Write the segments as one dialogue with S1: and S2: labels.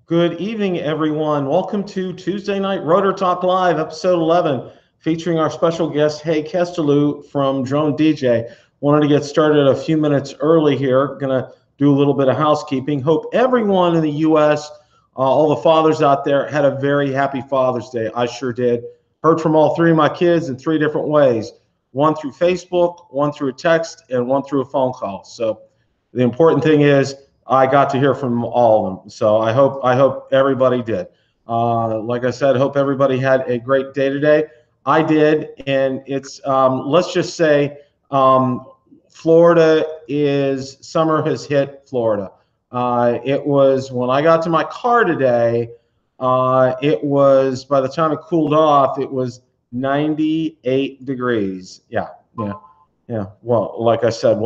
S1: Good evening, everyone. Welcome to Tuesday Night Rotor Talk Live, episode 11, featuring our special guest, Haye Kesteloo from DroneDJ. Wanted to get started a few minutes early here. Going to do a little bit of housekeeping. Hope everyone in the U.S., all the fathers out there, had a very happy Father's Day. I sure did. Heard from all three of my kids in three different ways. One through Facebook, one through a text, and one through a phone call. So the important thing is, I got to hear from all of them, so I hope everybody did. Like I said, hope everybody had a great day today. I did, and it's let's just say Florida summer has hit Florida. It was when I got to my car today. It was, by the time it cooled off, it was 98 degrees. Yeah. Well, like I said,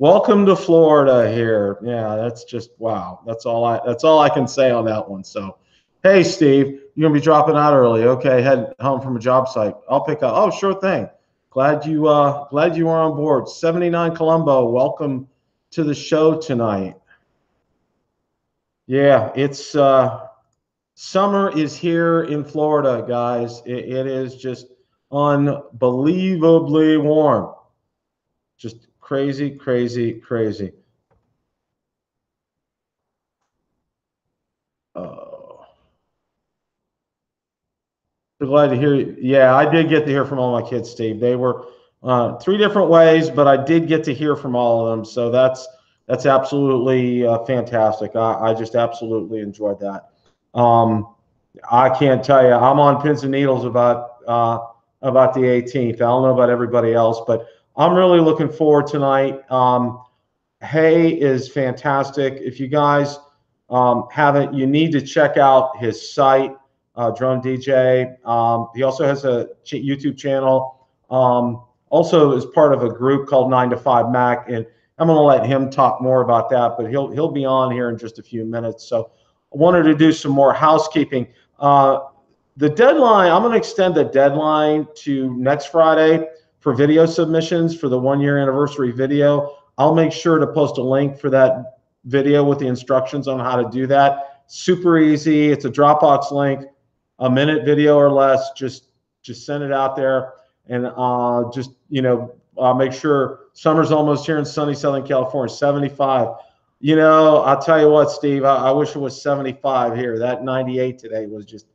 S1: Welcome to Florida here. Yeah, that's just wow. That's all I can say on that one. So, hey Steve, you're gonna be dropping out early. Okay, head home from a job site. I'll pick up. Oh, sure thing. Glad you are on board. 79 Colombo, welcome to the show tonight. Yeah, it's summer is here in Florida, guys. It is just unbelievably warm. Just crazy. Glad to hear you. Yeah, I did get to hear from all my kids, Steve. They were three different ways, but I did get to hear from all of them. So that's absolutely fantastic. I just absolutely enjoyed that. I can't tell you. I'm on pins and needles about the 18th. I don't know about everybody else, but I'm really looking forward tonight. Haye is fantastic. If you guys haven't, you need to check out his site, DroneDJ. He also has a YouTube channel. Also is part of a group called 9 to 5 Mac, and I'm going to let him talk more about that, but he'll be on here in just a few minutes. So I wanted to do some more housekeeping. The deadline, I'm going to extend the deadline to next Friday for video submissions for the 1-year anniversary video. I'll make sure to post a link for that video with the instructions on how to do that. Super easy. It's a Dropbox link, a minute video or less. Just send it out there, and make sure summer's almost here in sunny Southern California. 75. I'll tell you what, Steve. I wish it was 75 here. That 98 today was just.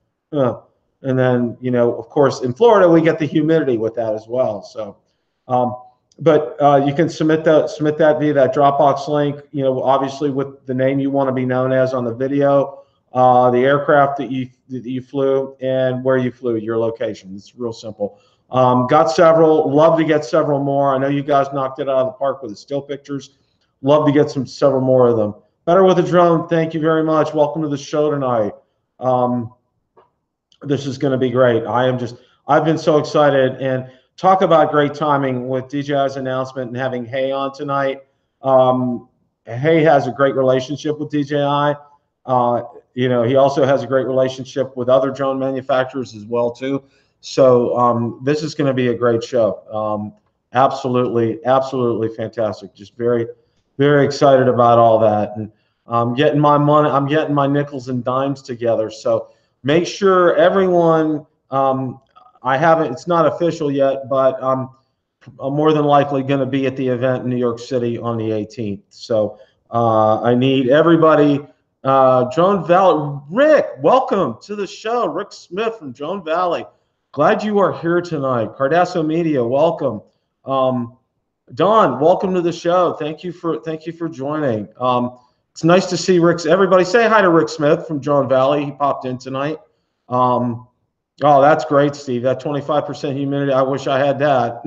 S1: And then, of course, in Florida, we get the humidity with that as well. So, but you can submit that via that Dropbox link, obviously with the name you want to be known as on the video, the aircraft that you flew, and where you flew, your location. It's real simple. Got several. Love to get several more. I know you guys knocked it out of the park with the still pictures. Love to get several more of them. Better with a Drone. Thank you very much. Welcome to the show tonight. This is going to be great. I've been so excited, and talk about great timing with DJI's announcement and having Haye on tonight. Haye has a great relationship with DJI. He also has a great relationship with other drone manufacturers as well too. So this is going to be a great show. Absolutely fantastic. Just very, very excited about all that, and I'm getting my money. I'm getting my nickels and dimes together. So make sure everyone. It's not official yet, but I'm more than likely going to be at the event in New York City on the 18th. So I need everybody. Drone Valley, Rick, welcome to the show. Rick Smith from Drone Valley. Glad you are here tonight. Cardasso Media, welcome. Don, welcome to the show. Thank you for joining. It's nice to see Rick. Everybody say hi to Rick Smith from Drone Valley. He popped in tonight. Oh, that's great, Steve. That 25% humidity. I wish I had that.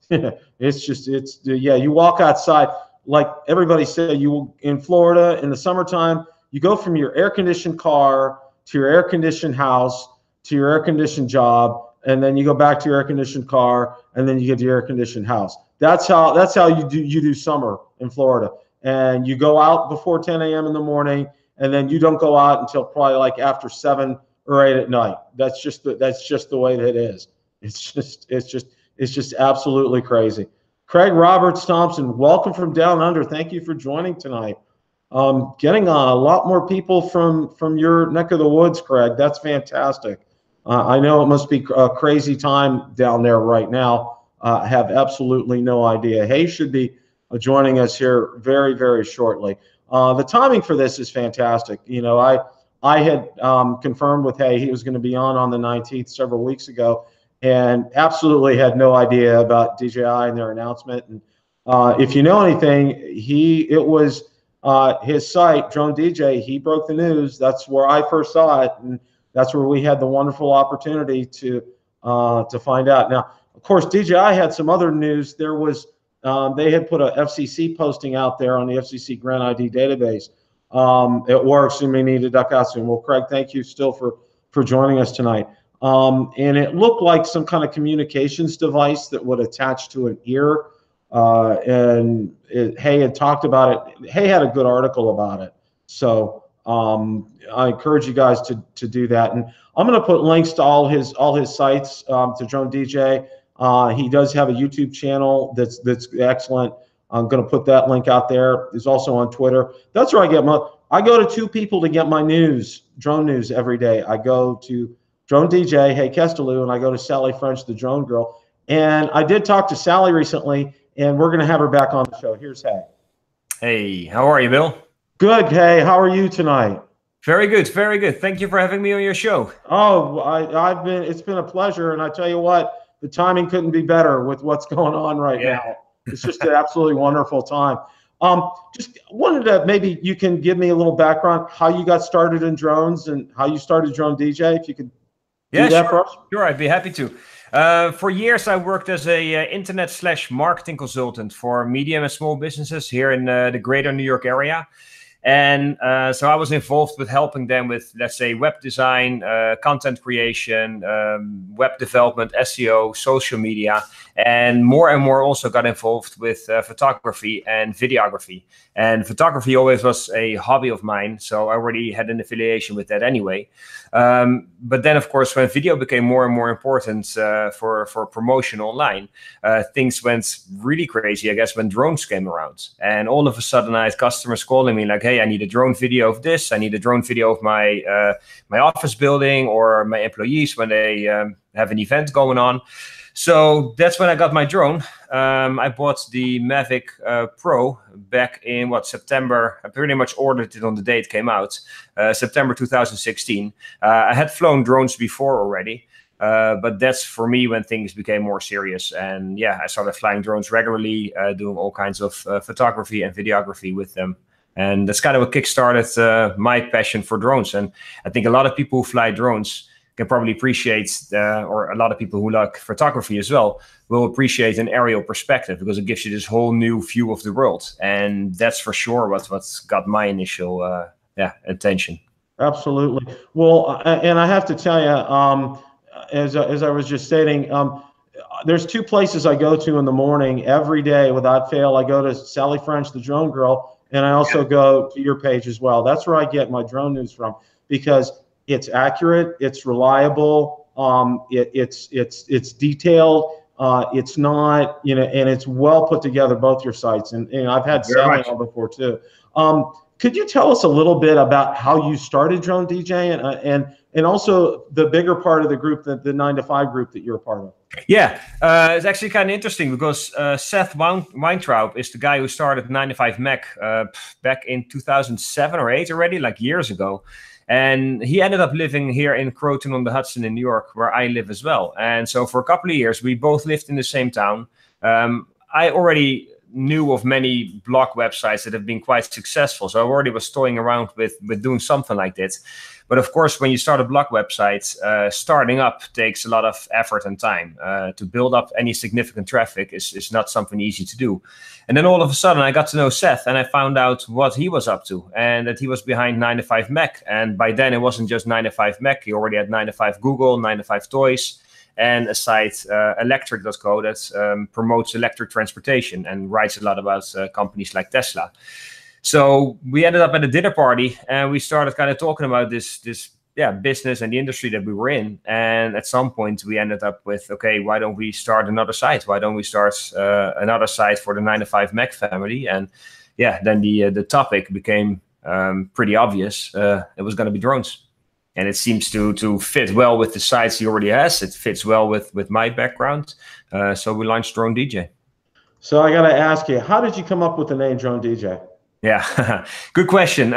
S1: You walk outside, like everybody said, in Florida in the summertime, you go from your air-conditioned car to your air-conditioned house to your air-conditioned job, and then you go back to your air-conditioned car, and then you get to your air-conditioned house. That's how you do summer in Florida. And you go out before 10 a.m. in the morning, and then you don't go out until probably like after 7 or 8 at night. That's just the way that it is. It's just absolutely crazy. Craig Roberts Thompson, welcome from down under. Thank you for joining tonight. Getting a lot more people from your neck of the woods, Craig. That's fantastic. I know it must be a crazy time down there right now. Have absolutely no idea. Haye should be joining us here very, very shortly. The timing for this is fantastic. You know, I had confirmed with Haye he was going to be on the 19th several weeks ago, and absolutely had no idea about DJI and their announcement. And if you know anything, it was his site, DroneDJ. He broke the news. That's where I first saw it, and that's where we had the wonderful opportunity to find out. Now, of course, DJI had some other news. There was they had put a FCC posting out there on the FCC Grant ID database. It works. Well, Craig, thank you still for joining us tonight. And it looked like some kind of communications device that would attach to an ear. Haye had talked about it. Haye had a good article about it. So I encourage you guys to do that. And I'm going to put links to all his sites to DroneDJ. He does have a YouTube channel that's excellent. I'm going to put that link out there. He's also on Twitter. That's where I go to two people to get my news, drone news every day. I go to DroneDJ, Haye Kesteloo, and I go to Sally French, the drone girl. And I did talk to Sally recently, and we're going to have her back on the show. Here's Haye.
S2: Hey, how are you, Bill?
S1: Good, Haye. How are you tonight?
S2: Very good, very good. Thank you for having me on your show.
S1: Oh, it's been a pleasure, and I tell you what, the timing couldn't be better with what's going on right now. It's just an absolutely wonderful time. Just wanted to, maybe you can give me a little background, how you got started in drones and how you started DroneDJ, if you could do that for us.
S2: Sure, I'd be happy to. For years, I worked as a internet/marketing consultant for medium and small businesses here in the greater New York area. And so I was involved with helping them with, let's say, web design, content creation, web development, SEO, social media, and more also got involved with photography and videography. And photography always was a hobby of mine, so I already had an affiliation with that anyway. But then, of course, when video became more and more important for promotion online, things went really crazy, I guess, when drones came around. And all of a sudden, I had customers calling me like, hey, I need a drone video of this. I need a drone video of my my office building or my employees when they have an event going on. So that's when I got my drone. I bought the Mavic Pro back in, September. I pretty much ordered it on the day it came out, September 2016. I had flown drones before already, but that's for me when things became more serious. And yeah, I started flying drones regularly, doing all kinds of photography and videography with them. And that's kind of what kickstarted my passion for drones. And I think a lot of people who fly drones can probably appreciate, or a lot of people who like photography as well, will appreciate an aerial perspective because it gives you this whole new view of the world. And that's for sure what's got my initial attention.
S1: Absolutely. Well, and I have to tell you, as I was just stating, there's two places I go to in the morning every day without fail. I go to Sally French, the drone girl, and I also go to your page as well. That's where I get my drone news from, because it's accurate, it's reliable, it's detailed, it's not, and it's well put together, both your sites. And I've had Sally on before too. Could you tell us a little bit about how you started DroneDJ and also the bigger part of the group, the 9 to 5 group that you're a part of?
S2: Yeah, it's actually kind of interesting because Seth Weintraub is the guy who started 9 to 5 Mac back in 2007 or 8 already, like years ago. And he ended up living here in Croton-on-the-Hudson in New York, where I live as well. And so for a couple of years, we both lived in the same town. I already knew of many blog websites that have been quite successful. So I already was toying around with doing something like this. But of course, when you start a blog website, starting up takes a lot of effort and time. To build up any significant traffic is not something easy to do. And then all of a sudden, I got to know Seth, and I found out what he was up to, and that he was behind 9 to 5 Mac. And by then, it wasn't just 9 to 5 Mac. He already had 9 to 5 Google, 9 to 5 Toys, and a site, electric.co, that promotes electric transportation and writes a lot about companies like Tesla. So we ended up at a dinner party, and we started kind of talking about this business and the industry that we were in. And at some point, we ended up with, okay, why don't we start another site? Why don't we start another site for the 9 to 5 Mac family? And yeah, then the topic became pretty obvious. It was going to be drones, and it seems to fit well with the sites he already has. It fits well with my background, so we launched DroneDJ.
S1: So I got to ask you, how did you come up with the name DroneDJ?
S2: Yeah, good question.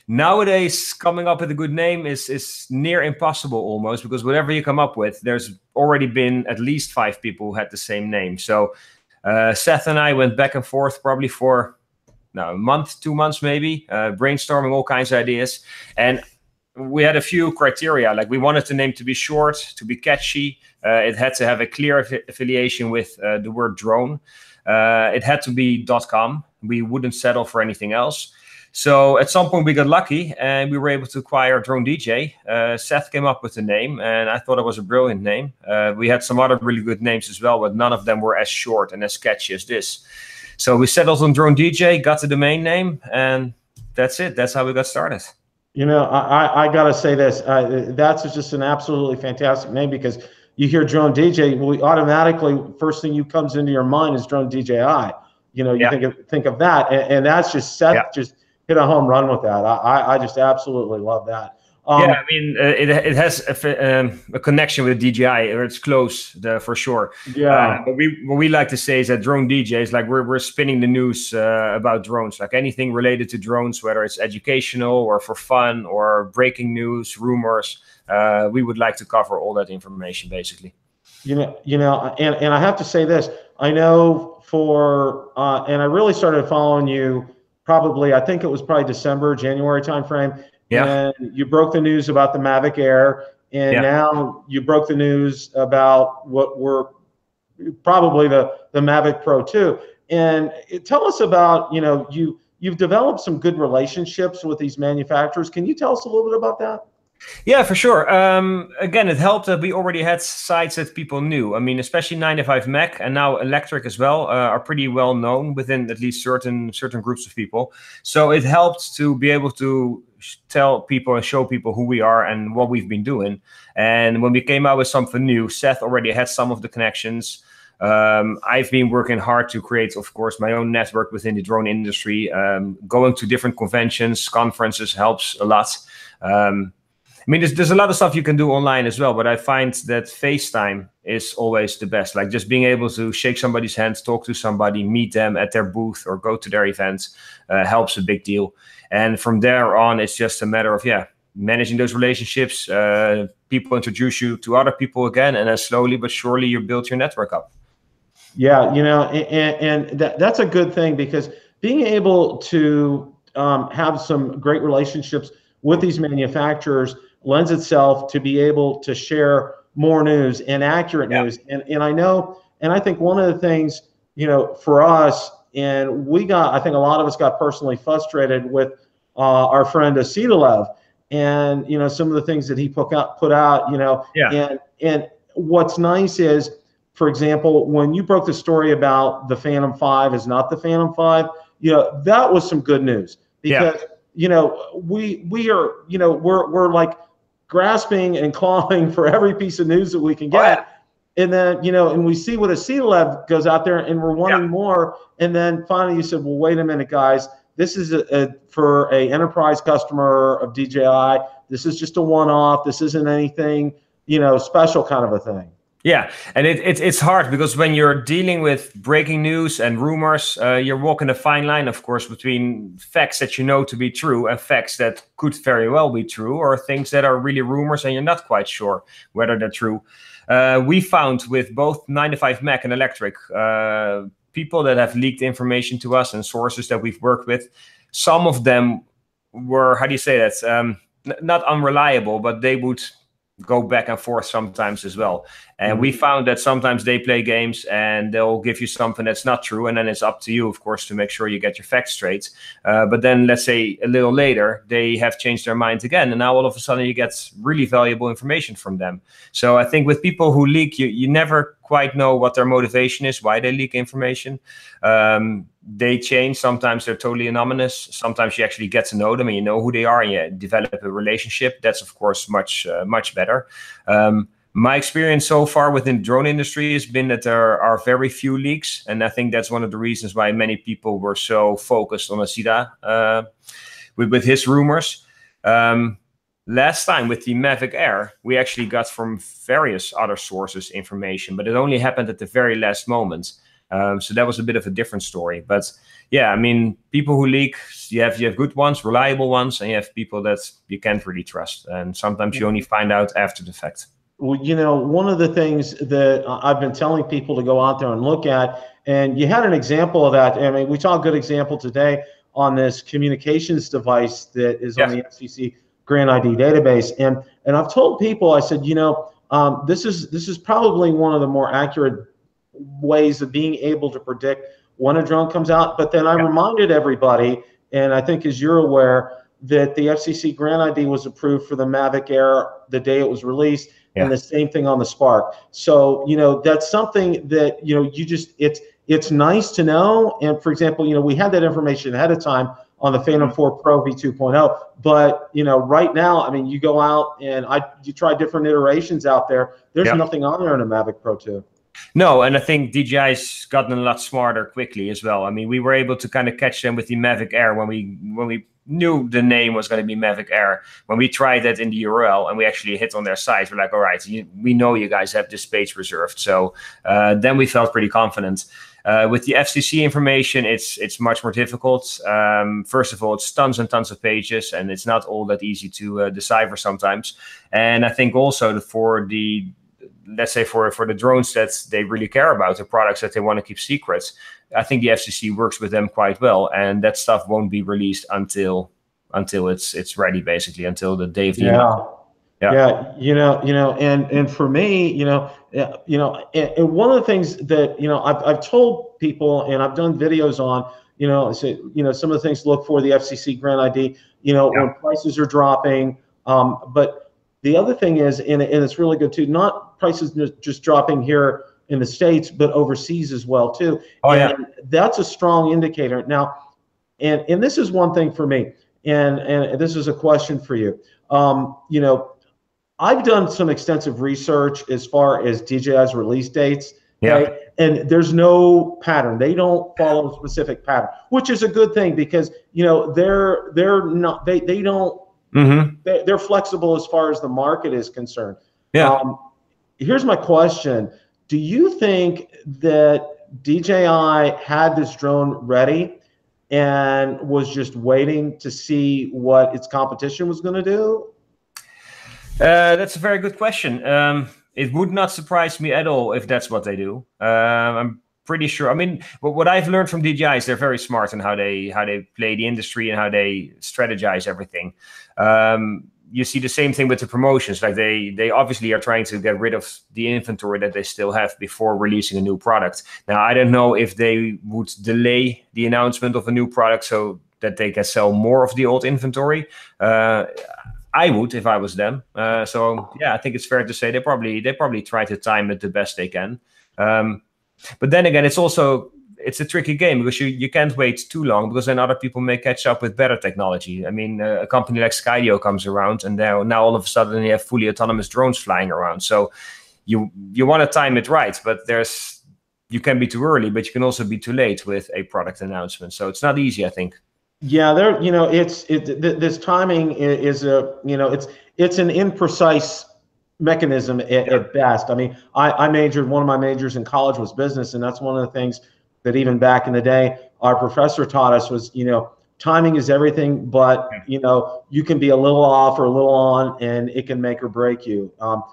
S2: Nowadays, coming up with a good name is near impossible almost, because whatever you come up with, there's already been at least 5 people who had the same name. So Seth and I went back and forth probably for a month, 2 months maybe, brainstorming all kinds of ideas. And we had a few criteria. Like, we wanted the name to be short, to be catchy. It had to have a clear affiliation with the word drone. It had to be .com. We wouldn't settle for anything else. So at some point we got lucky and we were able to acquire DroneDJ. Seth came up with the name and I thought it was a brilliant name. We had some other really good names as well, but none of them were as short and as catchy as this. So we settled on DroneDJ, got the domain name, and that's it. That's how we got started.
S1: You know, I got to say this. That's just an absolutely fantastic name, because you hear DroneDJ, well, automatically, first thing that comes into your mind is DroneDJI. You know, you think of that, and that's just Seth just hit a home run with that. I just absolutely love that.
S2: Yeah, I mean, it has a connection with DJI, or it's close for sure.
S1: Yeah.
S2: But what we like to say is that DroneDJ is like we're spinning the news about drones, like anything related to drones, whether it's educational or for fun or breaking news, rumors. We would like to cover all that information, basically.
S1: You know, and I have to say this. I know and I really started following you probably, I think it was probably December, January timeframe.
S2: Yeah.
S1: And you broke the news about the Mavic Air, and now you broke the news about what were probably the Mavic Pro 2. And tell us about, you know, you've developed some good relationships with these manufacturers. Can you tell us a little bit about that?
S2: Yeah, for sure. Again, it helped that we already had sites that people knew. I mean, especially 95Mac and now Electric as well are pretty well known within at least certain groups of people. So it helped to be able to tell people and show people who we are and what we've been doing. And when we came out with something new, Seth already had some of the connections. I've been working hard to create, of course, my own network within the drone industry. Going to different conventions, conferences helps a lot. I mean, there's a lot of stuff you can do online as well, but I find that FaceTime is always the best. Like, just being able to shake somebody's hand, talk to somebody, meet them at their booth or go to their events helps a big deal. And from there on, it's just a matter of, managing those relationships. People introduce you to other people again, and then slowly but surely you build your network up.
S1: Yeah, you know, and that's a good thing, because being able to have some great relationships with these manufacturers lends itself to be able to share more news and accurate news. And I know, and I think one of the things, you know, for us, and I think a lot of us got personally frustrated with our friend Kesteloo, and, you know, some of the things that he put out, you know, and what's nice is, for example, when you broke the story about the Phantom 5 is not the Phantom 5, you know, that was some good news, because you know, we are, you know, we're like grasping and clawing for every piece of news that we can get. And then, you know, and we see what Kesteloo goes out there and we're wanting more. And then finally you said, well, wait a minute, guys, this is for a enterprise customer of DJI. This is just a one-off. This isn't anything, you know, special kind of a thing.
S2: Yeah, and it's hard, because when you're dealing with breaking news and rumors, you're walking a fine line, of course, between facts that you know to be true and facts that could very well be true, or things that are really rumors and you're not quite sure whether they're true. We found with both 95Mac and Electric, people that have leaked information to us and sources that we've worked with. Some of them were, how do you say that, not unreliable, but they would go back and forth sometimes as well. And we found that sometimes they play games and they'll give you something that's not true, and then it's up to you, of course, to make sure you get your facts straight. But then let's say a little later they have changed their minds again, and now all of a sudden you get really valuable information from them. So I think with people who leak, you never quite know what their motivation is, why they leak information. They change. Sometimes they're totally anonymous. Sometimes you actually get to know them and you know who they are and you develop a relationship. That's, of course, much better. My experience so far within the drone industry has been that there are very few leaks, and I think that's one of the reasons why many people were so focused on Asida with his rumors. Last time with the Mavic Air, we actually got from various other sources information, but it only happened at the very last moment. So that was a bit of a different story. But yeah, I mean, people who leak, you have good ones, reliable ones, and you have people that you can't really trust. And sometimes you only find out after the fact.
S1: Well, one of the things that I've been telling people to go out there and look at, and you had an example of that. I mean, we saw a good example today on this communications device that is on the FCC Grant ID database. And I've told people, I said, this is probably one of the more accurate ways of being able to predict when a drone comes out. But then I reminded everybody, and I think as you're aware, that the FCC Grant ID was approved for the Mavic Air the day it was released, and the same thing on the Spark. So, that's something that, it's nice to know. And for example, we had that information ahead of time on the Phantom 4 Pro V2.0, but right now, I mean, you go out and you try different iterations out there. There's nothing on there in a Mavic Pro 2.
S2: No, and I think DJI's gotten a lot smarter quickly as well. I mean, we were able to kind of catch them with the Mavic Air when we knew the name was going to be Mavic Air. When we tried that in the URL and we actually hit on their site, we're like, all right, we know you guys have this page reserved. So then we felt pretty confident. With the FCC information, it's much more difficult. First of all, it's tons and tons of pages, and it's not all that easy to decipher sometimes. And I think also for the, let's say for the drones that they really care about, the products that they want to keep secrets, I think the FCC works with them quite well, and that stuff won't be released until it's ready, basically, until the day of the event.
S1: And for me, and one of the things that I've told people, and I've done videos on, I say, some of the things to look for, the FCC Grant ID, when prices are dropping, but the other thing is, and it's really good too, not prices just dropping here in the States, but overseas as well too. And that's a strong indicator. Now, and this is one thing for me, and this is a question for you. I've done some extensive research as far as DJI's release dates. Okay? And there's no pattern. They don't follow a specific pattern, which is a good thing because they're not they don't they're flexible as far as the market is concerned. Here's my question. Do you think that DJI had this drone ready and was just waiting to see what its competition was going to do?
S2: That's a very good question. It would not surprise me at all if that's what they do. I'm pretty sure. I mean, what I've learned from DJI is they're very smart in how they play the industry and how they strategize everything. You see the same thing with the promotions. Like they obviously are trying to get rid of the inventory that they still have before releasing a new product. Now, I don't know if they would delay the announcement of a new product so that they can sell more of the old inventory. I would if I was them. So yeah, I think it's fair to say they probably try to time it the best they can. But then again, it's a tricky game because you can't wait too long because then other people may catch up with better technology. I mean, a company like Skydio comes around and now all of a sudden you have fully autonomous drones flying around. So you want to time it right, but you can be too early, but you can also be too late with a product announcement. So it's not easy, I think.
S1: Yeah, this timing is it's an imprecise mechanism at best. I mean, one of my majors in college was business, and that's one of the things that even back in the day, our professor taught us was, timing is everything, but, you can be a little off or a little on and it can make or break you. And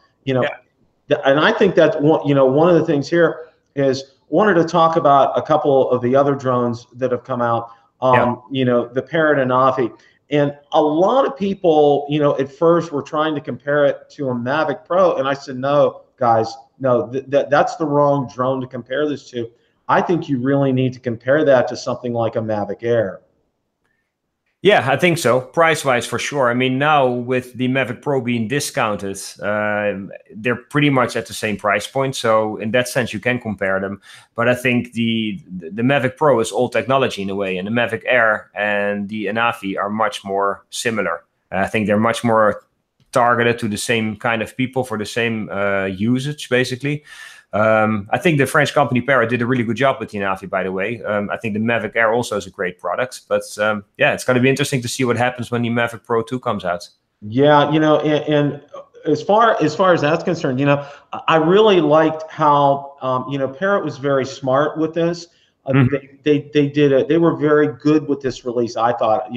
S1: I think that, one of the things here is wanted to talk about a couple of the other drones that have come out, the Parrot and Afi. And a lot of people, at first were trying to compare it to a Mavic Pro. And I said, no, guys, no, that's the wrong drone to compare this to. I think you really need to compare that to something like a Mavic Air.
S2: Yeah, I think so. Price-wise, for sure. I mean, now with the Mavic Pro being discounted, they're pretty much at the same price point. So in that sense, you can compare them. But I think the Mavic Pro is old technology in a way, and the Mavic Air and the Anafi are much more similar. I think they're much more targeted to the same kind of people for the same usage, basically. I think the French company Parrot did a really good job with the Navi, by the way. I think the Mavic Air also is a great product. But yeah, it's going to be interesting to see what happens when the Mavic Pro 2 comes out.
S1: Yeah, and as far as that's concerned, I really liked how Parrot was very smart with this. They were very good with this release, I thought,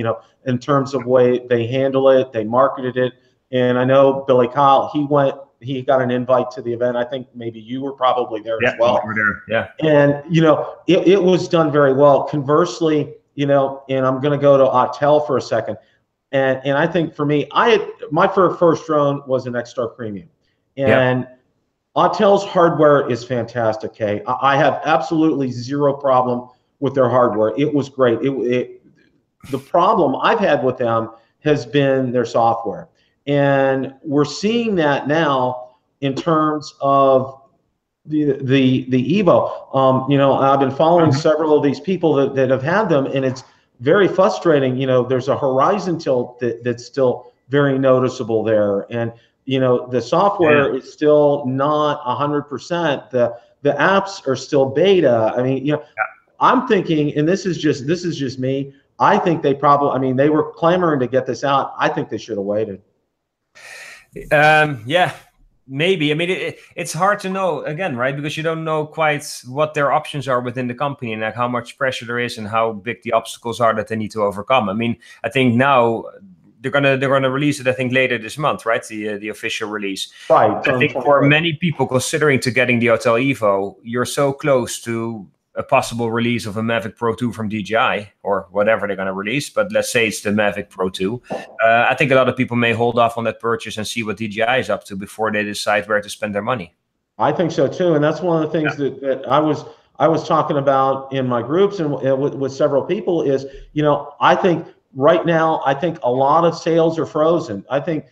S1: in terms of way they handle it, they marketed it. And I know Billy Kyle, he got an invite to the event. I think maybe you were probably there as well.
S2: Yeah, we were there. Yeah.
S1: And it was done very well. Conversely, and I'm going to go to Autel for a second. And I think for me, my first drone was an X-Star Premium, and Autel's hardware is fantastic. Okay, I have absolutely zero problem with their hardware. It was great. The problem I've had with them has been their software, and we're seeing that now in terms of the Evo. I've been following several of these people that have had them, and it's very frustrating. There's a horizon tilt that's still very noticeable there, and the software is still not 100%. The apps are still beta. I mean, I'm thinking, and this is just me, I think they probably, they were clamoring to get this out. I think they should have waited.
S2: Yeah, maybe. It's hard to know, again, right? Because you don't know quite what their options are within the company and like how much pressure there is and how big the obstacles are that they need to overcome. I think now they're gonna release it, I think, later this month, right? The official release.
S1: Right.
S2: I think for many people considering to getting the Autel Evo, you're so close to a possible release of a Mavic Pro 2 from DJI or whatever they're going to release, but let's say it's the Mavic Pro 2. I think a lot of people may hold off on that purchase and see what DJI is up to before they decide where to spend their money.
S1: I think so too, and that's one of the things that I was talking about in my groups and with several people is, I think right now, I think a lot of sales are frozen. I think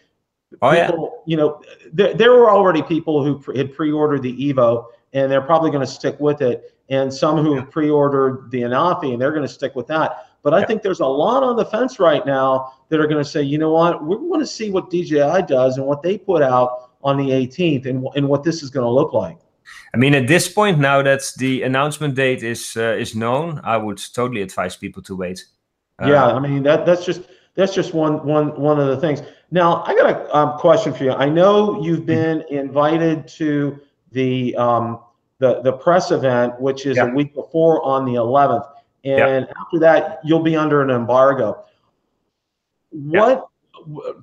S1: people, there were already people who had pre-ordered the Evo, and they're probably going to stick with it. And some who pre-ordered the Anafi, and they're going to stick with that. But I think there's a lot on the fence right now that are going to say, you know what, we want to see what DJI does and what they put out on the 18th and what this is going to look like.
S2: At this point, now that the announcement date is known, I would totally advise people to wait.
S1: That's just one of the things. Now, I got a question for you. I know you've been invited to the press event, which is a week before on the 11th, and after that you'll be under an embargo. What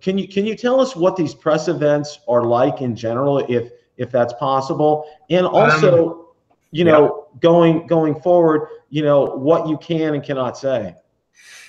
S1: can you tell us what these press events are like in general, if that's possible, and also going forward, what you can and cannot say?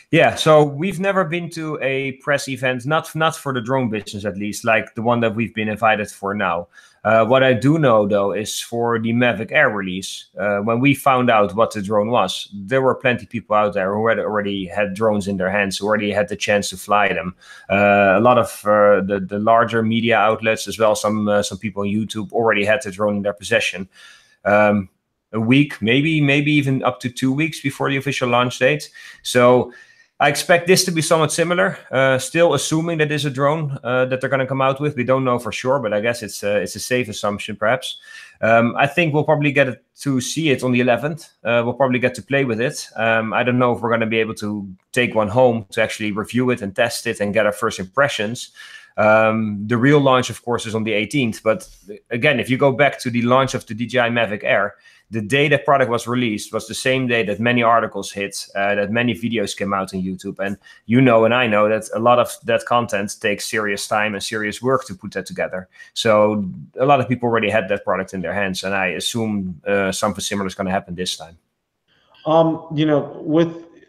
S2: Yeah, so we've never been to a press event, not for the drone business at least, like the one that we've been invited for now. What I do know, though, is for the Mavic Air release, when we found out what the drone was, there were plenty of people out there who had already had drones in their hands, who already had the chance to fly them. A lot of the larger media outlets, as well as some people on YouTube, already had the drone in their possession. A week, maybe even up to 2 weeks before the official launch date. So I expect this to be somewhat similar, still assuming that it's a drone that they're going to come out with. We don't know for sure, but I guess it's a safe assumption, perhaps. I think we'll probably get to see it on the 11th. We'll probably get to play with it. I don't know if we're going to be able to take one home to actually review it and test it and get our first impressions. The real launch, of course, is on the 18th. But again, if you go back to the launch of the DJI Mavic Air, the day that product was released was the same day that many articles hit, that many videos came out on YouTube. And and I know that a lot of that content takes serious time and serious work to put that together. So a lot of people already had that product in their hands. And I assume something similar is going to happen this time.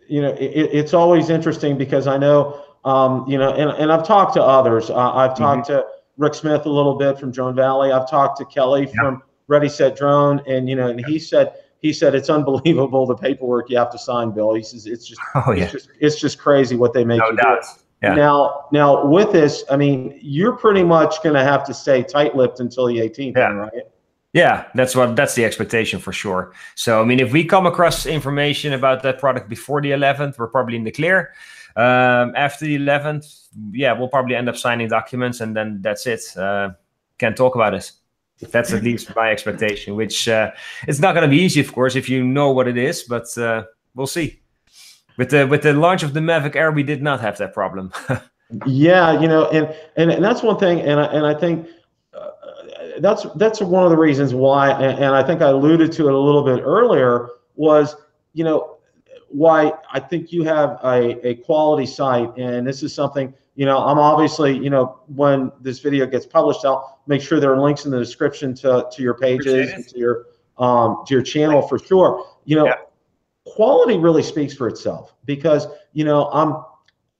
S1: It's always interesting because I know, and I've talked to others. I've talked to Rick Smith a little bit from Drone Valley. I've talked to Kelly from Ready Set Drone, and and he said it's unbelievable the paperwork you have to sign, Bill. He says it's just crazy what they make you do. Yeah. Now with this, you're pretty much going to have to stay tight-lipped until the 18th, right?
S2: Yeah, that's the expectation for sure. So if we come across information about that product before the 11th, we're probably in the clear. After the 11th, yeah, we'll probably end up signing documents, and then that's it. Can't talk about it. That's at least my expectation, which it's not going to be easy, of course, if you know what it is, but we'll see. With the launch of the Mavic Air, we did not have that problem.
S1: Yeah, you know, and that's one thing, and I think that's one of the reasons why, and I think I alluded to it a little bit earlier, was, you know, why I think you have a quality site, and this is something, you know, I'm obviously, you know, when this video gets published, I'll make sure there are links in the description to your pages and to your channel for sure. You know, quality really speaks for itself, because, you know,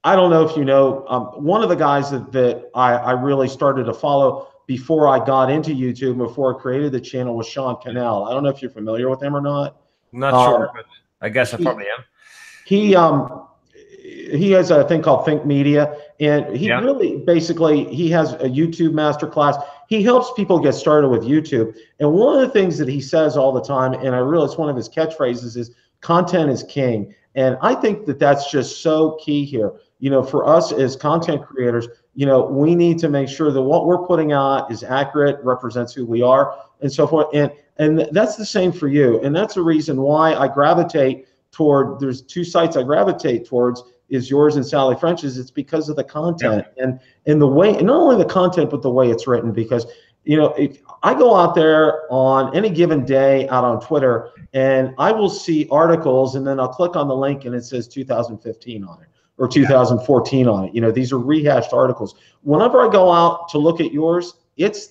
S1: I don't know if you know, one of the guys that I really started to follow before I got into YouTube, before I created the channel, was Sean Cannell. I don't know if you're familiar with him or not.
S2: Not sure, but I guess I probably am.
S1: He has a thing called Think Media, and he really basically, he has a YouTube masterclass. He helps people get started with YouTube. And one of the things that he says all the time, and I realize one of his catchphrases, is content is king. And I think that that's just so key here. You know, for us as content creators, you know, we need to make sure that what we're putting out is accurate, represents who we are, and so forth. And that's the same for you. And that's the reason why I gravitate toward, there's two sites I gravitate towards, is yours and Sally French's. It's because of the content and the way, and not only the content, but the way it's written. Because, you know, if I go out there on any given day out on Twitter, and I will see articles, and then I'll click on the link and it says 2015 on it, or 2014 on it. You know, these are rehashed articles. Whenever I go out to look at yours, it's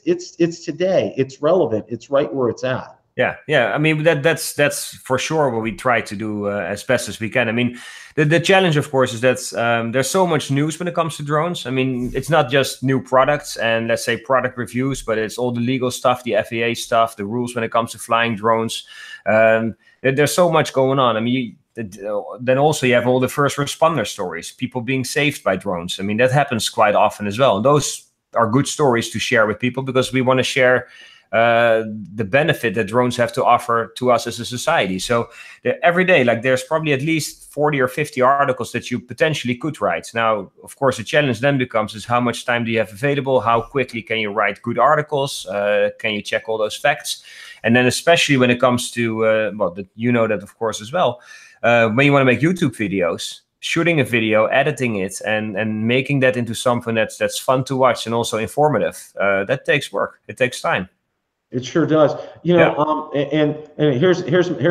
S1: today, it's relevant, it's right where it's at.
S2: Yeah. I mean, that's for sure what we try to do as best as we can. I mean, the challenge, of course, is that there's so much news when it comes to drones. I mean, it's not just new products and, let's say, product reviews, but it's all the legal stuff, the FAA stuff, the rules when it comes to flying drones. There's so much going on. I mean, then also you have all the first responder stories, people being saved by drones. I mean, that happens quite often as well. And those are good stories to share with people, because we want to share the benefit that drones have to offer to us as a society. So every day, like, there's probably at least 40 or 50 articles that you potentially could write. Now, of course, the challenge then becomes is how much time do you have available? How quickly can you write good articles? Can you check all those facts? And then especially when it comes to, well, you know that, of course, as well, when you want to make YouTube videos, shooting a video, editing it, and making that into something that's fun to watch and also informative, that takes work. It takes time.
S1: It sure does. You know, and here's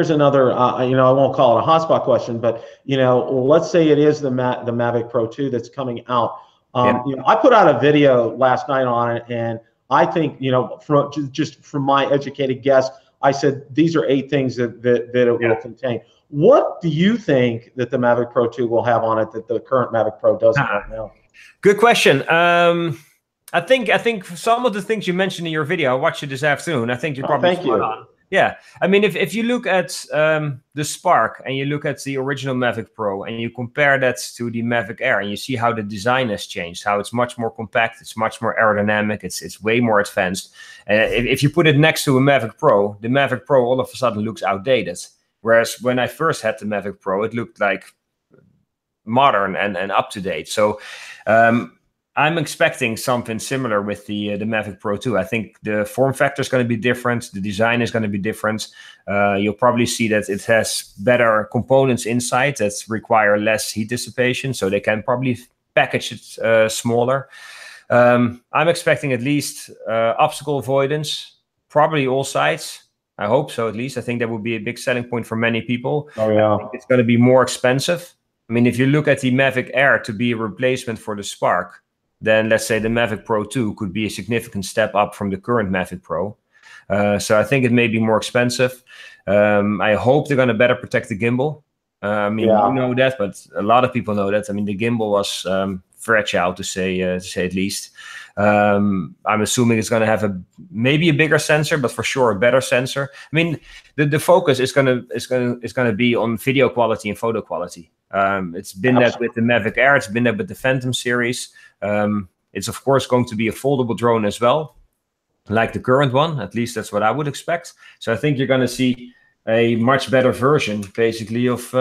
S1: another, you know, I won't call it a hotspot question, but, you know, let's say it is the Mavic Pro 2 that's coming out. You know, I put out a video last night on it, and I think, you know, just from my educated guess, I said these are 8 things that it will contain. What do you think that the Mavic Pro 2 will have on it that the current Mavic Pro doesn't right now?
S2: Good question. I think some of the things you mentioned in your video, I watched it this afternoon. I think you're probably spot on. Yeah, I mean, if you look at the Spark and you look at the original Mavic Pro and you compare that to the Mavic Air, and you see how the design has changed, how it's much more compact, it's much more aerodynamic, it's way more advanced. If you put it next to a Mavic Pro, the Mavic Pro all of a sudden looks outdated. Whereas when I first had the Mavic Pro, it looked like modern and up to date. So I'm expecting something similar with the Mavic Pro 2. I think the form factor is going to be different. The design is going to be different. You'll probably see that it has better components inside that require less heat dissipation, so they can probably package it smaller. I'm expecting at least obstacle avoidance, probably all sides. I hope so, at least. I think that would be a big selling point for many people.
S1: Oh, yeah.
S2: I think it's going to be more expensive. I mean, if you look at the Mavic Air to be a replacement for the Spark, then let's say the Mavic Pro 2 could be a significant step up from the current Mavic Pro. So I think it may be more expensive. I hope they're going to better protect the gimbal. I mean, you know that, but a lot of people know that. I mean, the gimbal was fragile, to say at least. I'm assuming it's going to have maybe a bigger sensor, but for sure a better sensor. I mean, the focus is going to be on video quality and photo quality. It's been that with the Mavic Air. It's been that with the Phantom series. It's of course going to be a foldable drone as well, like the current one. At least that's what I would expect. So I think you're going to see a much better version, basically, of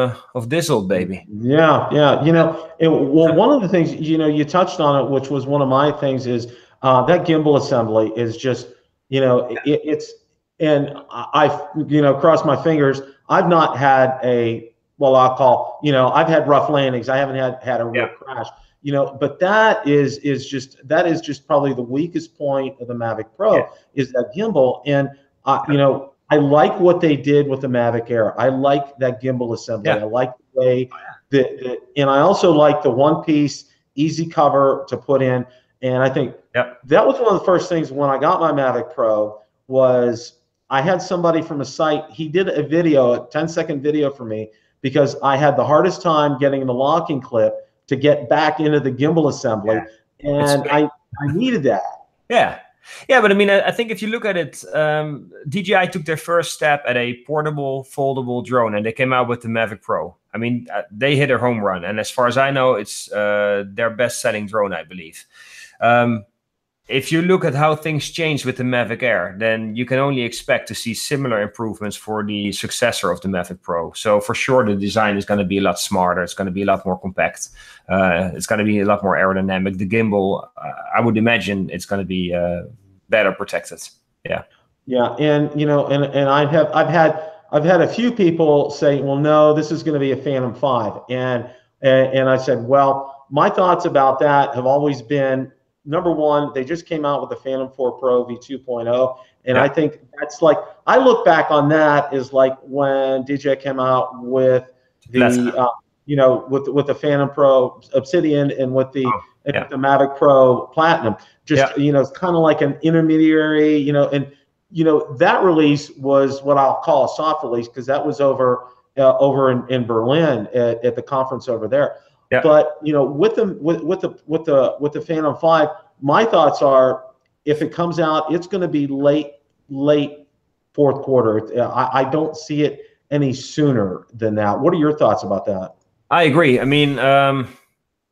S2: this old baby.
S1: Yeah, yeah. Well, one of the things, you touched on it, which was one of my things, is that gimbal assembly is just, it's, and cross my fingers. I've not had well, I'll call, I've had rough landings. I haven't had a real crash, but that is just probably the weakest point of the Mavic Pro is that gimbal. And, I like what they did with the Mavic Air. I like that gimbal assembly. I like the way and I also like the one-piece easy cover to put in. And I think that was one of the first things when I got my Mavic Pro was I had somebody from a site. He did a 10-second video for me because I had the hardest time getting the locking clip to get back into the gimbal assembly, and I needed that.
S2: Yeah, but I mean, I think if you look at it, DJI took their first step at a portable, foldable drone, and they came out with the Mavic Pro. I mean, they hit a home run, and as far as I know, it's their best-selling drone, I believe. If you look at how things changed with the Mavic Air, then you can only expect to see similar improvements for the successor of the Mavic Pro. So for sure, the design is going to be a lot smarter. It's going to be a lot more compact. It's going to be a lot more aerodynamic. The gimbal, I would imagine, it's going to be better protected. Yeah.
S1: Yeah, and and I've had a few people say, well, no, this is going to be a Phantom 5, and I said, well, my thoughts about that have always been, number one, they just came out with the Phantom 4 Pro V2.0, and I think that's like, I look back on that as like when DJI came out with the with the Phantom Pro Obsidian and with the the Mavic Pro Platinum, just it's kind of like an intermediary, and that release was what I'll call a soft release because that was over in Berlin at the conference over there.
S2: Yeah.
S1: But with the Phantom 5, my thoughts are if it comes out, it's going to be late fourth quarter. I don't see it any sooner than that. What are your thoughts about that?
S2: I agree. I mean,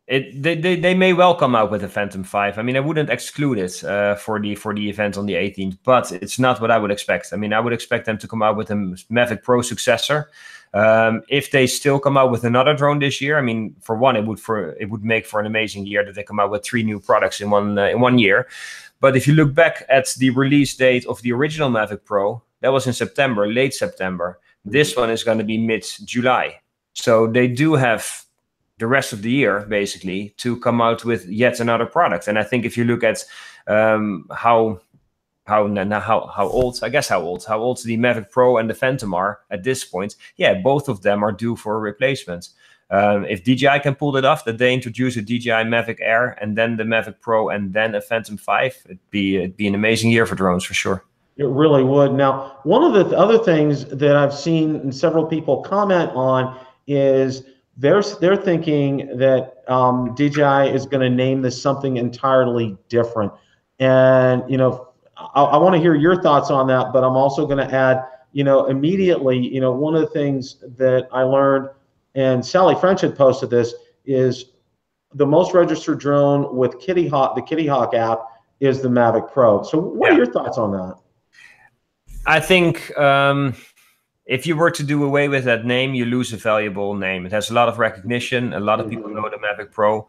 S2: they may well come out with a Phantom 5. I mean, I wouldn't exclude it for the event on the 18th, but it's not what I would expect. I mean, I would expect them to come out with a Mavic Pro successor. If they still come out with another drone this year, I mean, for one, it would make for an amazing year that they come out with 3 new products in one year. But if you look back at the release date of the original Mavic Pro, that was in September, late September. This one is going to be mid-July. So they do have the rest of the year, basically, to come out with yet another product. And I think if you look at how old the Mavic Pro and the Phantom are at this point, both of them are due for a replacement. If DJI can pull it off, that they introduce a DJI Mavic Air and then the Mavic Pro and then a Phantom 5, it'd be an amazing year for drones for sure.
S1: It really would. Now, one of the other things that I've seen several people comment on is they're thinking that DJI is going to name this something entirely different. And, I want to hear your thoughts on that, but I'm also going to add, immediately, one of the things that I learned, and Sally French had posted this, is the most registered drone with Kitty Hawk, the Kitty Hawk app, is the Mavic Pro. So what are your thoughts on that?
S2: I think if you were to do away with that name, you lose a valuable name. It has a lot of recognition. A lot of people know the Mavic Pro.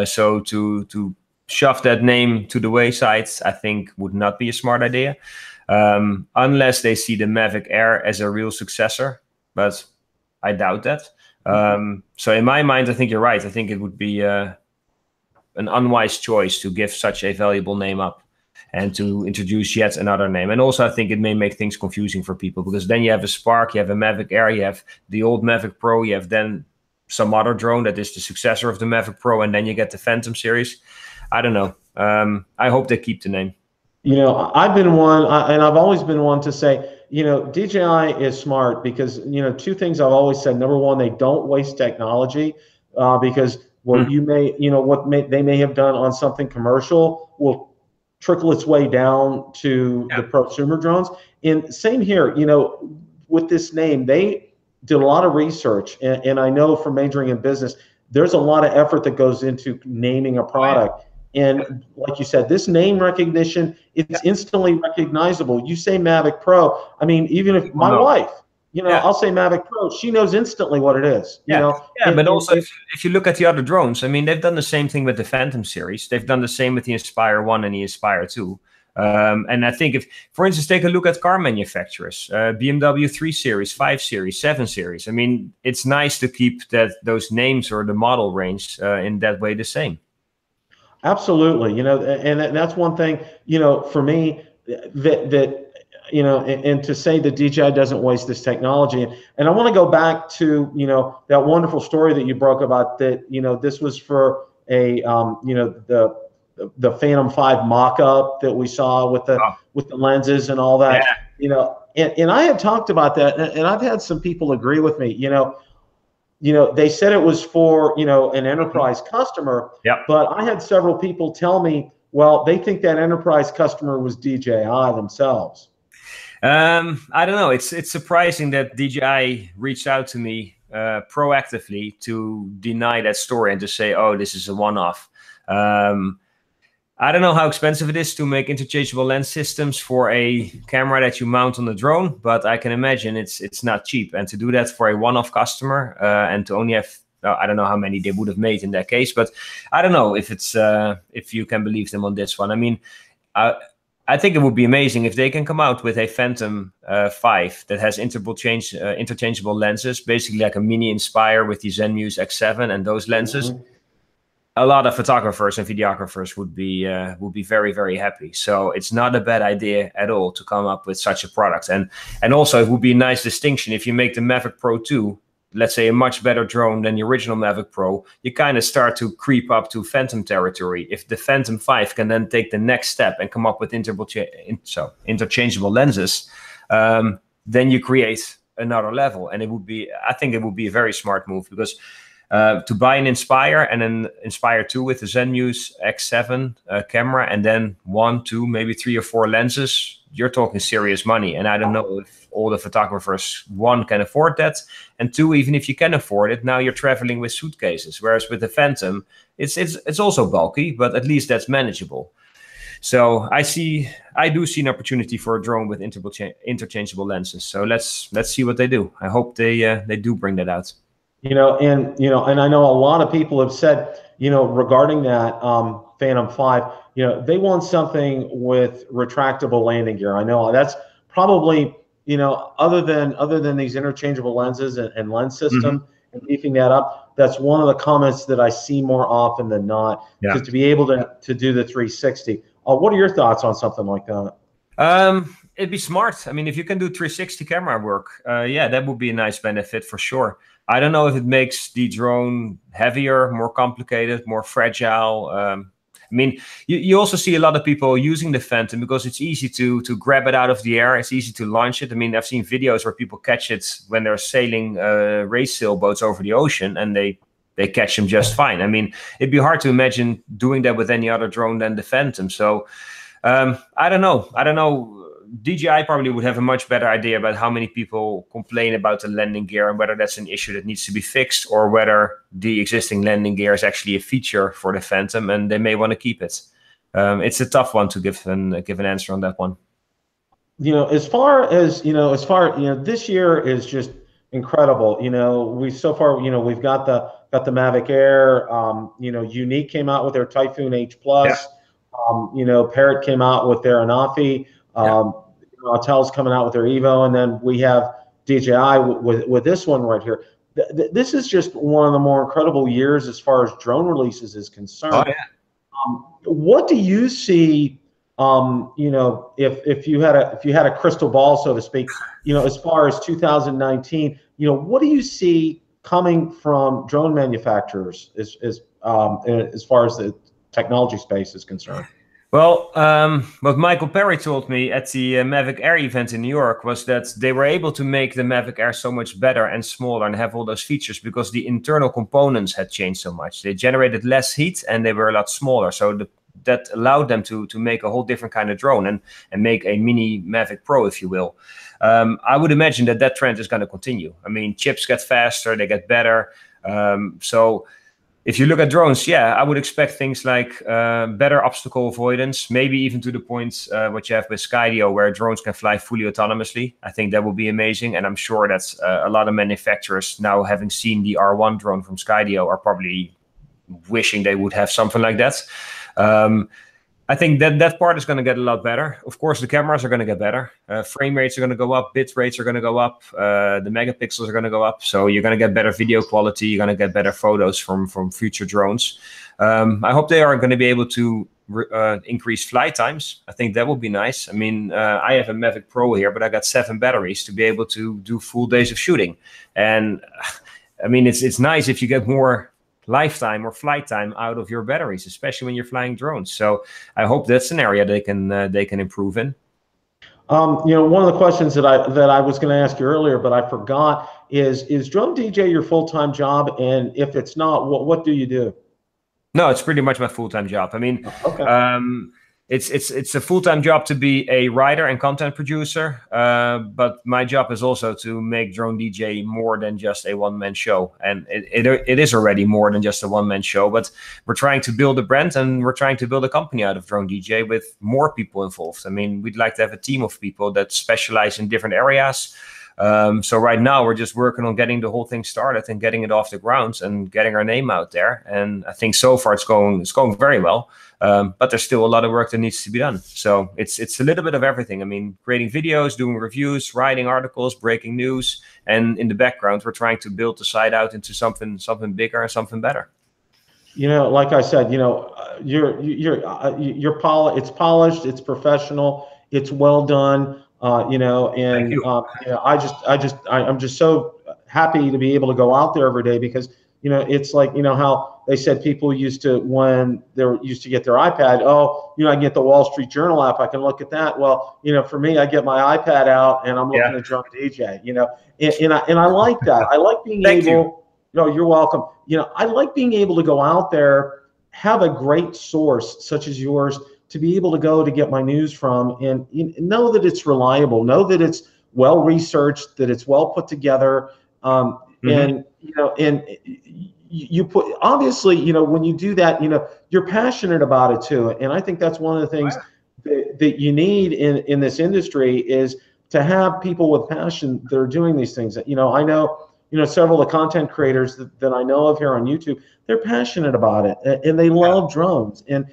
S2: So to shove that name to the wayside, I think would not be a smart idea, unless they see the Mavic Air as a real successor. But I doubt that. So in my mind, I think you're right. I think it would be an unwise choice to give such a valuable name up and to introduce yet another name. And also, I think it may make things confusing for people because then you have a Spark, you have a Mavic Air, you have the old Mavic Pro, you have then some other drone that is the successor of the Mavic Pro, and then you get the Phantom series. I don't know. I hope they keep the name.
S1: I've been one, and I've always been one to say, DJI is smart because, 2 things I've always said. Number one, they don't waste technology because what they may have done on something commercial will trickle its way down to the prosumer drones. And same here, with this name, they did a lot of research, and I know from majoring in business, there's a lot of effort that goes into naming a product. And like you said, this name recognition, it's instantly recognizable. You say Mavic Pro, I mean, even if my wife,
S2: Yeah.
S1: I'll say Mavic Pro, she knows instantly what it is.
S2: Yeah, but also if you look at the other drones, I mean, they've done the same thing with the Phantom series. They've done the same with the Inspire 1 and the Inspire 2. And I think if, for instance, take a look at car manufacturers, BMW 3 Series, 5 Series, 7 Series. I mean, it's nice to keep those names or the model range in that way the same.
S1: Absolutely, and that's one thing, for me, and to say that DJI doesn't waste this technology. And I want to go back to, that wonderful story that you broke about that, this was for a, the Phantom 5 mock-up that we saw with the lenses and all that, and I have talked about that, and I've had some people agree with me, they said it was for, an enterprise customer, but I had several people tell me, well, they think that enterprise customer was DJI themselves.
S2: I don't know. It's surprising that DJI reached out to me proactively to deny that story and to say, oh, this is a one-off. I don't know how expensive it is to make interchangeable lens systems for a camera that you mount on the drone, but I can imagine it's not cheap. And to do that for a one-off customer and to only have, I don't know how many they would have made in that case, but I don't know if it's if you can believe them on this one. I mean, I think it would be amazing if they can come out with a Phantom 5 that has interchangeable lenses, basically like a mini Inspire with the Zenmuse X7 and those lenses. A lot of photographers and videographers would be very, very happy. So it's not a bad idea at all to come up with such a product. And also it would be a nice distinction if you make the Mavic Pro 2, let's say a much better drone than the original Mavic Pro, you kind of start to creep up to Phantom territory. If the Phantom 5 can then take the next step and come up with interchangeable lenses, then you create another level. And I think it would be a very smart move, because to buy an Inspire and an Inspire 2 with the Zenmuse X7 camera and then 1, 2, maybe 3 or 4 lenses, you're talking serious money. And I don't know if all the photographers, 1, can afford that, and 2, even if you can afford it, now you're traveling with suitcases. Whereas with the Phantom, it's also bulky, but at least that's manageable. So I do see an opportunity for a drone with interchangeable lenses. So let's see what they do. I hope they do bring that out.
S1: And I know a lot of people have said, regarding that Phantom 5, they want something with retractable landing gear. I know that's probably, other than these interchangeable lenses and lens system and beefing that up, that's one of the comments that I see more often than not. Because to be able to do the 360. What are your thoughts on something like that?
S2: It'd be smart. I mean, if you can do 360 camera work, that would be a nice benefit for sure. I don't know if it makes the drone heavier, more complicated, more fragile. I mean, you also see a lot of people using the Phantom because it's easy to grab it out of the air. It's easy to launch it. I mean, I've seen videos where people catch it when they're sailing race sailboats over the ocean, and they catch them just fine. I mean, it'd be hard to imagine doing that with any other drone than the Phantom. So I don't know. DJI probably would have a much better idea about how many people complain about the landing gear and whether that's an issue that needs to be fixed or whether the existing landing gear is actually a feature for the Phantom and they may want to keep it. It's a tough one to give an answer on that one.
S1: As far as this year is just incredible. We've got the Mavic Air. Unique came out with their Typhoon H Plus. Parrot came out with their Anafi. Autel's coming out with their Evo, and then we have DJI with this one right here. This is just one of the more incredible years as far as drone releases is concerned.
S2: Oh, yeah.
S1: What do you see? If you had a crystal ball, so to speak, as far as 2019, what do you see coming from drone manufacturers as far as the technology space is concerned?
S2: Well, what Michael Perry told me at the Mavic Air event in New York was that they were able to make the Mavic Air so much better and smaller and have all those features because the internal components had changed so much. They generated less heat and they were a lot smaller. So that allowed them to make a whole different kind of drone and make a mini Mavic Pro, if you will. I would imagine that trend is going to continue. I mean, chips get faster, they get better. So if you look at drones, yeah, I would expect things like better obstacle avoidance, maybe even to the point what you have with Skydio, where drones can fly fully autonomously. I think that would be amazing. And I'm sure that a lot of manufacturers now, having seen the R1 drone from Skydio, are probably wishing they would have something like that. I think that part is going to get a lot better. Of course, the cameras are going to get better. Frame rates are going to go up. Bit rates are going to go up. The megapixels are going to go up. So you're going to get better video quality. You're going to get better photos from future drones. I hope they are going to be able to increase flight times. I think that would be nice. I mean, I have a Mavic Pro here, but I got 7 batteries to be able to do full days of shooting. And I mean, it's nice if you get more lifetime or flight time out of your batteries, especially when you're flying drones. So I hope that's an area they can improve in.
S1: You know, one of the questions that I was going to ask you earlier, but I forgot, is DroneDJ your full-time job? And if it's not, what do you do?
S2: No, it's pretty much my full-time job. I mean,
S1: okay.
S2: It's a full-time job to be a writer and content producer, but my job is also to make DroneDJ more than just a one-man show. And it is already more than just a one-man show, but we're trying to build a brand and we're trying to build a company out of DroneDJ with more people involved. I mean, we'd like to have a team of people that specialize in different areas. So right now we're just working on getting the whole thing started and getting it off the ground and getting our name out there. And I think so far it's going very well. But there's still a lot of work that needs to be done. So it's a little bit of everything. I mean, creating videos, doing reviews, writing articles, breaking news, and in the background we're trying to build the site out into something bigger and something better.
S1: You know, like I said, you know, it's polished, it's professional, it's well done. You know, and you know, I'm just so happy to be able to go out there every day, because, you know, it's like, you know, how they said people used to, when they used to get their iPad, oh, you know, I can get the Wall Street Journal app, I can look at that. Well, you know, for me, I get my iPad out and I'm looking at DroneDJ, you know, and I like that. I like being able, no, you're welcome. You know, I like being able to go out there, have a great source such as yours to be able to go to get my news from, and know that it's reliable, know that it's well researched, that it's well put together, and you know, and you put, obviously, you know, when you do that, you know, you're passionate about it too, and I think that's one of the things that you need in this industry, is to have people with passion that are doing these things. You know, I know, you know, several of the content creators that I know of here on YouTube, they're passionate about it, and they love drones, and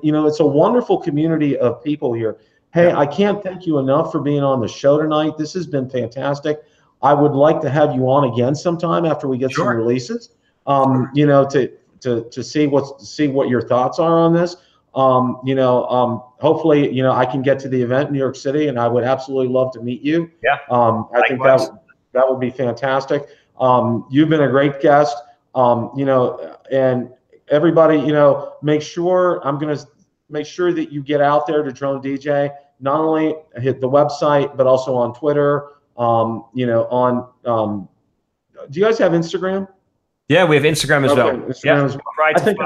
S1: you know, it's a wonderful community of people here. Hey, I can't thank you enough for being on the show tonight. This has been fantastic. I would like to have you on again sometime after we get some releases. You know, to see what your thoughts are on this. You know, hopefully, you know, I can get to the event in New York City, and I would absolutely love to meet you. Yeah. I think that would be fantastic. You've been a great guest. You know, and everybody, you know, I'm going to make sure that you get out there to DroneDJ, not only hit the website, but also on Twitter. You know, do you guys have Instagram?
S2: Yeah, we have Instagram as well.
S1: Instagram as well. I think,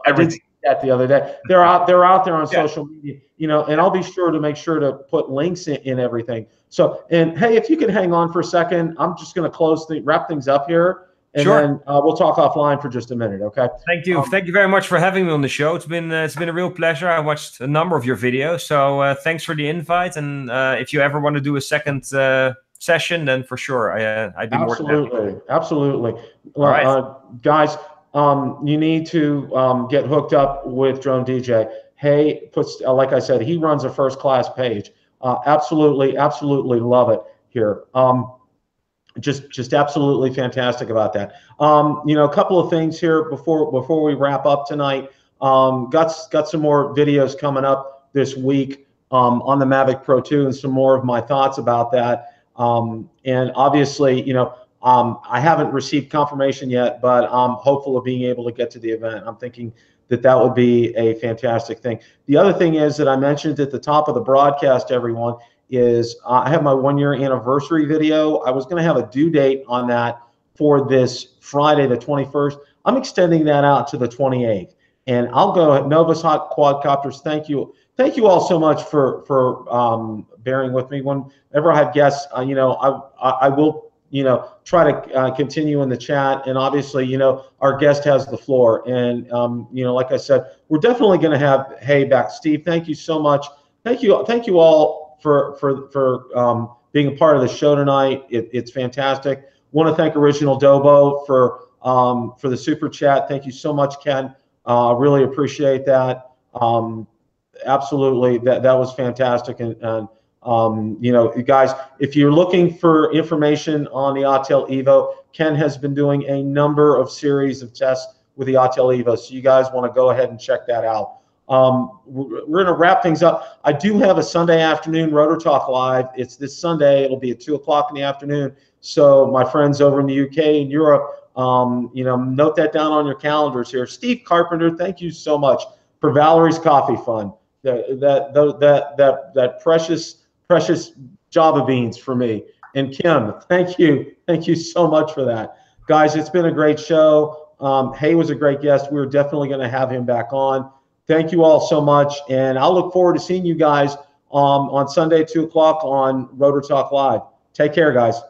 S1: I did see that the other day. They're out there on social media, you know, and I'll be sure to put links in everything. So, and hey, if you can hang on for a second, I'm just going to wrap things up here. And then we'll talk offline for just a minute, okay?
S2: Thank you. Thank you very much for having me on the show. It's been a real pleasure. I watched a number of your videos, so thanks for the invite. And if you ever want to do a second session, then for sure, I'd be more than happy.
S1: Absolutely. Well, guys, you need to get hooked up with DroneDJ. Hey, like I said, he runs a first-class page. Absolutely love it here. Just absolutely fantastic about that. You know, a couple of things here before we wrap up tonight. Got some more videos coming up this week on the Mavic Pro 2, and some more of my thoughts about that. And obviously, you know, I haven't received confirmation yet, but I'm hopeful of being able to get to the event. I'm thinking that would be a fantastic thing. The other thing is that I mentioned at the top of the broadcast, everyone, is I have my 1-year anniversary video. I was going to have a due date on that for this Friday, the 21st. I'm extending that out to the 28th. And I'll go ahead. Novus Hot Quadcopters, thank you. Thank you all so much for bearing with me. Whenever I have guests, you know, I will, try to continue in the chat. And obviously, our guest has the floor. And, like I said, we're definitely going to have Haye back. Steve, thank you so much. Thank you all for being a part of the show tonight. It's fantastic. Want to thank Original Dobo for the super chat. Thank you so much, Ken. Really appreciate that. Absolutely, that was fantastic. And guys, if you're looking for information on the Autel Evo, Ken has been doing a number of series of tests with the Autel Evo, so you guys want to go ahead and check that out. We're going to wrap things up. I do have a Sunday afternoon Rotor Talk Live. It's this Sunday. It'll be at 2 o'clock in the afternoon. So my friends over in the UK and Europe, note that down on your calendars here. Steve Carpenter, thank you so much for Valerie's Coffee Fund. That precious Java beans for me. And Kim, thank you so much for that. Guys, it's been a great show. Haye was a great guest. We're definitely going to have him back on. Thank you all so much, and I'll look forward to seeing you guys on Sunday at 2 o'clock on Rotor Talk Live. Take care, guys.